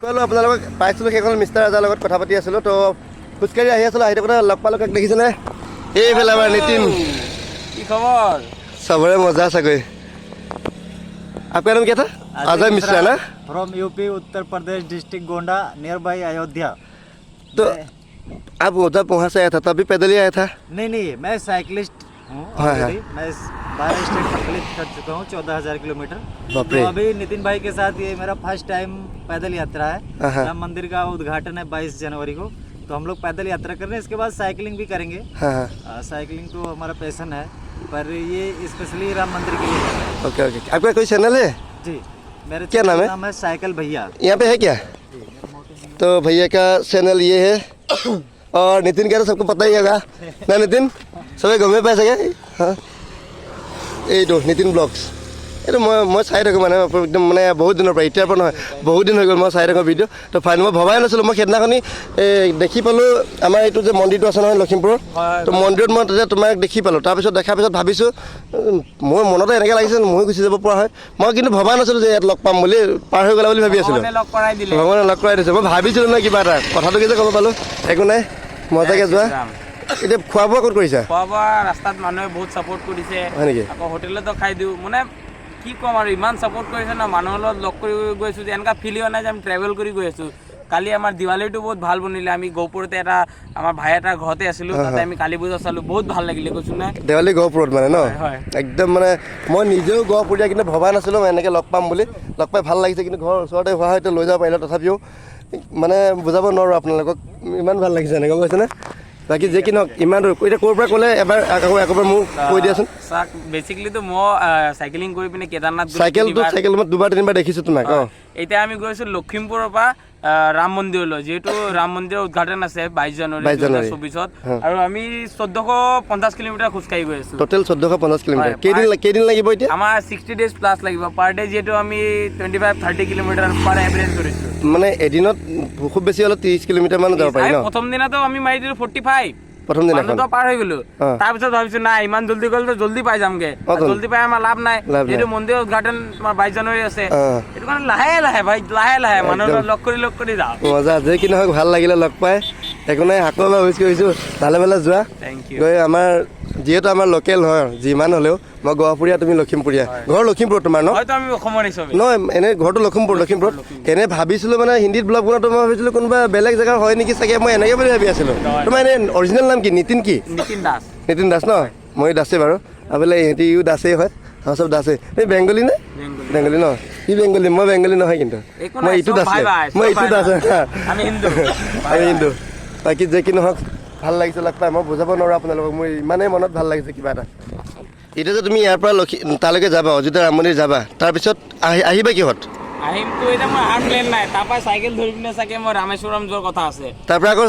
আপোনালোকক পাইছিলোঁ সেইখন মিষ্টাৰ ৰাজাৰ লগত কথা পাতি আছিলোঁ তো খোজকাঢ়ি আহি আছিলোঁ আহি থাকোঁতে লগ পালোঁ কাক দেখিছেনে এইফালে আমাৰ নীতিন কি খবৰ सबरे मजा सके आपका नाम क्या था अजय मिश्रा ना from UP Uttar Pradesh district Gonda near by Ayodhya. तो आप उधर वहाँ से आया था तभी पैदल ही आया था नहीं मैं साइकिलिस्ट हूँ ऑलरेडी। मैं 12 स्टेट कंप्लीट कर चुका हूँ 14,000 किलोमीटर। तो अभी नितिन भाई के साथ ये मेरा फर्स्ट टाइम पैदल यात्रा है। राम मंदिर का उद्घाटन है 22 जनवरी को, तो हम लोग पैदल यात्रा कर रहे हैं। इसके बाद साइकिलिंग भी करेंगे। साइकिलिंग तो हमारा पैशन है, पर ये स्पेशली राम मंदिर के लिए। ओके आपका कोई चैनल है जी, मेरा क्या नाम है साइकिल भैया। यहाँ पे है क्या? तो भैया का चैनल ये है और नितिन का तो सबको पता ही होगा ना नितिन सबै गमे पाइছে हाँ ये नितिन ब्लॉग्स ये मैं चाई थको माने एकदम माने बहुत दिन इतर पर ना बहुत दिन हो गल मैं चाई थको भिडिओ तो फाइनल मैं भबाई नाছিলোঁ मैं সেইদিনাখনি देखी पाলোঁ आमार ये जो मंदिर আছে নহয় लखीमपुर तो मंदिर मैं तुम्हारे देखी पाলোঁ তাৰপিছত দেখাৰ পিছত ভাবিছোঁ মোৰ মনতে এনেকৈ লাগিছে মই গুচি যাব পৰা হয় মই কিন্তু ভবা নাছিলোঁ যে ইয়াত লগ পাম বুলি পাৰ হৈ গ'লা বুলি ভাবি আছিলোঁ ভগৱানে লগ কৰাই দিছে মই ভাবিছিলোঁ না কিবা এটা কথাটো কি যে ক'ব পালোঁ একো নাই মজাকে যোৱা এতিয়া খোৱা বোৱা ক'ত কৰিছা খোৱা বোৱা ৰাস্তাত মানুহে বহুত ছাপোৰ্ট কৰিছে হয় নেকি আকৌ হোটেলতো খাই দিওঁ মানে কি ক'ম আৰু ইমান ছাপোৰ্ট কৰিছে না মানুহৰ লগত লগ কৰি গৈছোঁ যে এনেকুৱা ফিল হোৱা নাই যে আমি ট্ৰেভেল কৰি গৈ আছোঁ কালি আমাৰ দিৱালীটো বহুত ভাল বনিলে আমি গহপুৰতে এটা আমাৰ ভাই এটাৰ ঘৰতে আছিলোঁ তাতে আমি কালী পূজা চালোঁ বহুত ভাল লাগিলে কৈছোঁ না দেৱালী গহপুৰত মানে ন একদম মানে মই নিজেও গহপুৰীয়া কিন্তু ভবা নাছিলোঁ মই এনেকৈ লগ পাম বুলি লগ পাই ভাল লাগিছে কিন্তু ঘৰৰ ওচৰতে হোৱা হয়তো লৈ যাব পাৰিলোঁ তথাপিও মানে বুজাব নোৱাৰোঁ আপোনালোকক ইমান ভাল লাগিছে এনেকৈ কৈছেনে বাকী যে কি নহওক ইমান দূৰ এতিয়া ক'ৰ পৰা ক'লে এবাৰ একবাৰ মোক কৈ দিয়াচোন বেচিকেলিতো মই চাইকেলিং কৰি পিনে কেদাৰনাথ চাইকেল মই দুবাৰ তিনিবাৰ দেখিছোঁ তোমাক এতিয়া আমি গৈছোঁ লখিমপুৰৰ পৰা ৰাম মন্দিৰলৈ যিহেতু ৰাম মন্দিৰৰ উদ্ঘাটন আছে 22 জানুৱাৰী 2024 আৰু আমি 1450 কিলোমিটাৰ খোজকাঢ়ি গৈ আছোঁ টোটেল 1450 কিলোমিটাৰ কেইদিন লাগিব এতিয়া আমাৰ 60 ডেজ প্লাছ লাগিব পাৰ ডে যিহেতু আমি 25-30 কিলোমিটাৰ পাৰ এভাৰেজ কৰিছোঁ মানে এদিনত খুব বেছি হ'লে 30 কিলোমিটাৰ মান যাব পাৰি ন প্ৰথম দিনাতো আমি মাৰি দিলোঁ 45 প্ৰথম দিনাখন পাৰ হৈ গ'লো তাৰপিছত ভাবিছোঁ নাই ইমান জল্দি গ'লে জল্দি পাই যামগে জল্দি পাই আমাৰ লাভ নাই যিহেতু মন্দিৰৰ উদ্ঘাটন তোমাৰ 22 জানুৱাৰী আছে এইটো কাৰণে লাহে লাহে মানুহৰ লগ কৰি যাওঁ মজা যে কি নহওক ভাল লাগিলে লগ পাই একো নাই আকৌ এবাৰ উইচ কৰিছোঁ ভালে যোৱা গৈ আমাৰ যিহেতু আমাৰ লোকেল হয় যিমান হ'লেও মই গহপুৰীয়া তুমি লখিমপুৰীয়া ঘৰ লখিমপুৰত তোমাৰ ন নহয় এনেই ঘৰটো লখিমপুৰত এনে ভাবিছিলোঁ মানে হিন্দীত ব্লগ বনোৱাটো মই ভাবিছিলোঁ কোনোবা বেলেগ জেগাৰ হয় নেকি চাগে মই এনেকৈ বুলি ভাবি আছিলোঁ তোমাৰ এনেই অৰিজিনেল নাম কি নিতিন কি নিতিন দাস ন মই দাসেই বাৰু বোলে ইহঁতি ইও দাসেই হয় আমাৰ চব দাসেই এই বেংগলী নে বেংগলী ন কি বেংগলী মই বেংগলী নহয় কিন্তু মই ইটো দাস আমি হিন্দু বাকী যে কি নহওক ভাল লাগিছে লগ পাই মই বুজাব নোৱাৰোঁ আপোনালোকক মোৰ ইমানেই মনত ভাল লাগিছে কিবা এটা এতিয়া যে তুমি ইয়াৰ পৰা তালৈকে যাবা অযোধ্যা ৰাম মন্দিৰ যাবা তাৰপিছত আহিবা কিহত আহিমতো এতিয়া মই হাৰ্ড প্লেন নাই তাৰপৰা চাইকেল ধৰি পিনে চাগে মই ৰামেশ্বৰম যোৱাৰ কথা আছে তাৰপৰা আকৌ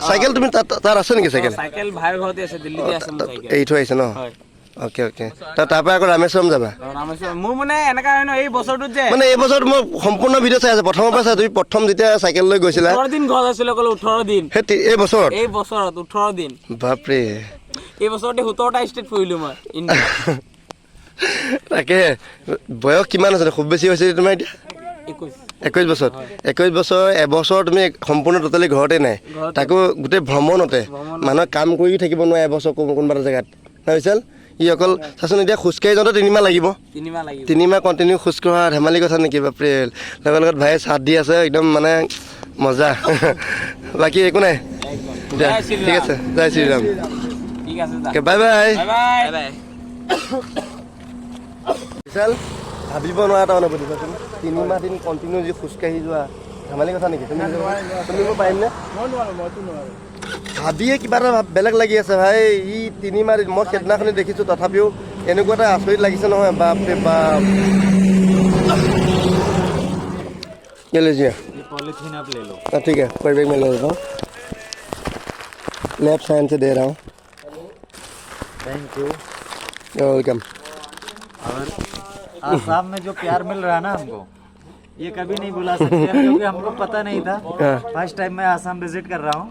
চাইকেল তুমি তাত আছে নেকি চাইকেল ভাইৰ ঘৰতে আছে দিল্লীতে আছে মোৰ চাইকেল এৰি থৈ আহিছে ন অ'কে তাৰপৰা আকৌ ৰামেশ্বৰম যাবা মোৰ মানে এনেকুৱা হয় ন এই বছৰটোত যে মানে এই বছৰত মই সম্পূৰ্ণ ভিডিঅ' চাই আছোঁ প্ৰথমৰ পৰা চাই তুমি প্ৰথম যেতিয়া চাইকেল লৈ গৈছিলা 18 দিন ঘৰত আছিলোঁ অকল 18 দিন এই বছৰত 18 দিন বাপৰে এই বছৰতে 17টা ষ্টেট ফুৰিলোঁ মই ইণ্ডিয়া তাকে বয়স কিমান আছে খুব বেছি হৈছে তোমাৰ এতিয়া 21 বছৰ 21 বছৰ এবছৰ তুমি সম্পূৰ্ণ টোটেলি ঘৰতে নাই তাকো গোটেই ভ্ৰমণতে মানুহে কাম কৰি থাকিব নোৱাৰে এবছৰ কোনোবা এটা জেগাত ভাবিছিল ই অকল চাচোন এতিয়া খোজকাঢ়ি যাওঁতে 3 মাহ লাগিব 3 মাহ কণ্টিনিউ খোজকঢ়া ধেমালি কথা নেকি বাপৰে লগত ভাই চাথ দি আছে একদম মানে মজা বাকী একো নাই ঠিক আছে জয় শ্ৰীৰাম বাই বিশাল ভাবিব নোৱাৰা এটা অনুভূতি চাচোন 3 মাহ দিন কণ্টিনিউ যি খোজকাঢ়ি যোৱা ধেমালি কথা নেকি তুমি মই পাৰিমনে ভাবিয়ে কিবা এটা বেলেগ লাগি আছে ভাই ই 3 মাহ মই সেইদিনাখনি দেখিছোঁ তথাপিও এনেকুৱা এটা আচৰিত লাগিছে নহয় বাপৰে বাপ ये लीजिए ये पॉलीथीन आप ले लो ठीक है कोई बैग में ले लेता हूँ लेफ्ट हैंड से दे रहा हूँ थैंक यू वेलकम और आसाम में जो प्यार मिल रहा है ना हमको ये कभी नहीं भुला सकते क्योंकि हमको पता नहीं था फर्स्ट टाइम मैं आसाम विजिट कर रहा हूँ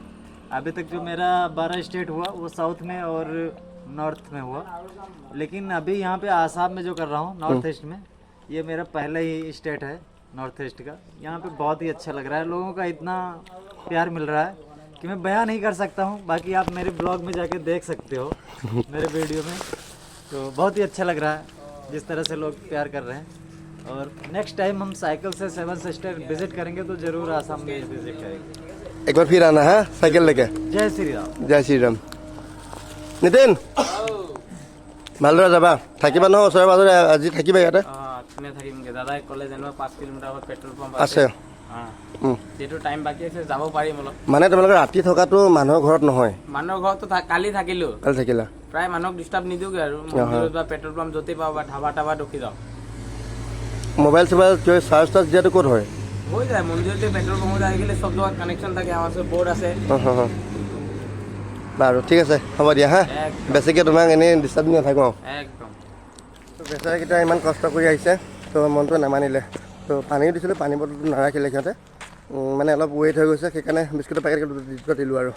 अभी तक जो मेरा 12 स्टेट हुआ वो साउथ में और नॉर्थ में हुआ लेकिन अभी यहाँ पे आसाम में जो कर रहा हूँ नॉर्थ ईस्ट में ये मेरा पहला ही स्टेट है नॉर्थ ईस्ट का। यहाँ पे बहुत ही अच्छा लग रहा है, लोगों का इतना प्यार मिल रहा है कि मैं बयां नहीं कर सकता हूँ। बाकी आप मेरे ब्लॉग में जाके देख सकते हो मेरे वीडियो में, तो बहुत ही अच्छा लग रहा है जिस तरह से लोग प्यार कर रहे हैं। और नेक्स्ट टाइम हम साइकिल से 7 सिस्टर विजिट करेंगे तो ज़रूर आसाम में विजिट करेंगे। एक बार फिर आना है साइकिल लेके। जय श्री राम। जय श्रीराम। নিতিন ভালদৰে যাবা, থাকিবা নহয় ওচৰে পাজৰে, আজি থাকিবা ইয়াতে? কোনে থাকিমগৈ, দাদাই ক'লে যেনিবা 5 কিলোমিটাৰ আগত পেট্ৰল পাম্প আছে। যিহেতু টাইম বাকী আছে যাব পাৰিম অলপ। মানে তোমালোকে ৰাতি থকাটো মানুহৰ ঘৰত নহয়? মানুহৰ ঘৰতো কালি থাকিলোঁ। কালি থাকিলা? প্ৰায় মানুহক ডিষ্টাৰ্ব নিদিওঁগৈ আৰু মন্দিৰত বা পেট্ৰল পাম্প য'তেই পাওঁ বা ধাবা ৰখি যাওঁ। মোবাইল চোবাইল চাৰ্জ টাৰ্জ দিয়াটো ক'ত হয়? হৈ যায় মন্দিৰতে, পেট্ৰল পাম্পত আজিকালি চব জেগাত কানেকশ্যন থাকে, আমাৰ ওচৰত বৰ্ড আছে। বাৰু ঠিক আছে, হ'ব দিয়া হা, বেছিকৈ তোমাক এনেই ডিষ্টাৰ্ব দি নাথাকোঁ আৰু। একদম বেচাৰাকেইটা ইমান কষ্ট কৰি আহিছে, তো মনটো নামানিলে। তো পানীও দিছিলোঁ, পানী বটলটো নাৰাখিলে সিহঁতে, মানে অলপ ৱেইট হৈ গৈছে, সেইকাৰণে বিস্কুটৰ পেকেট দুটা দিলোঁ আৰু।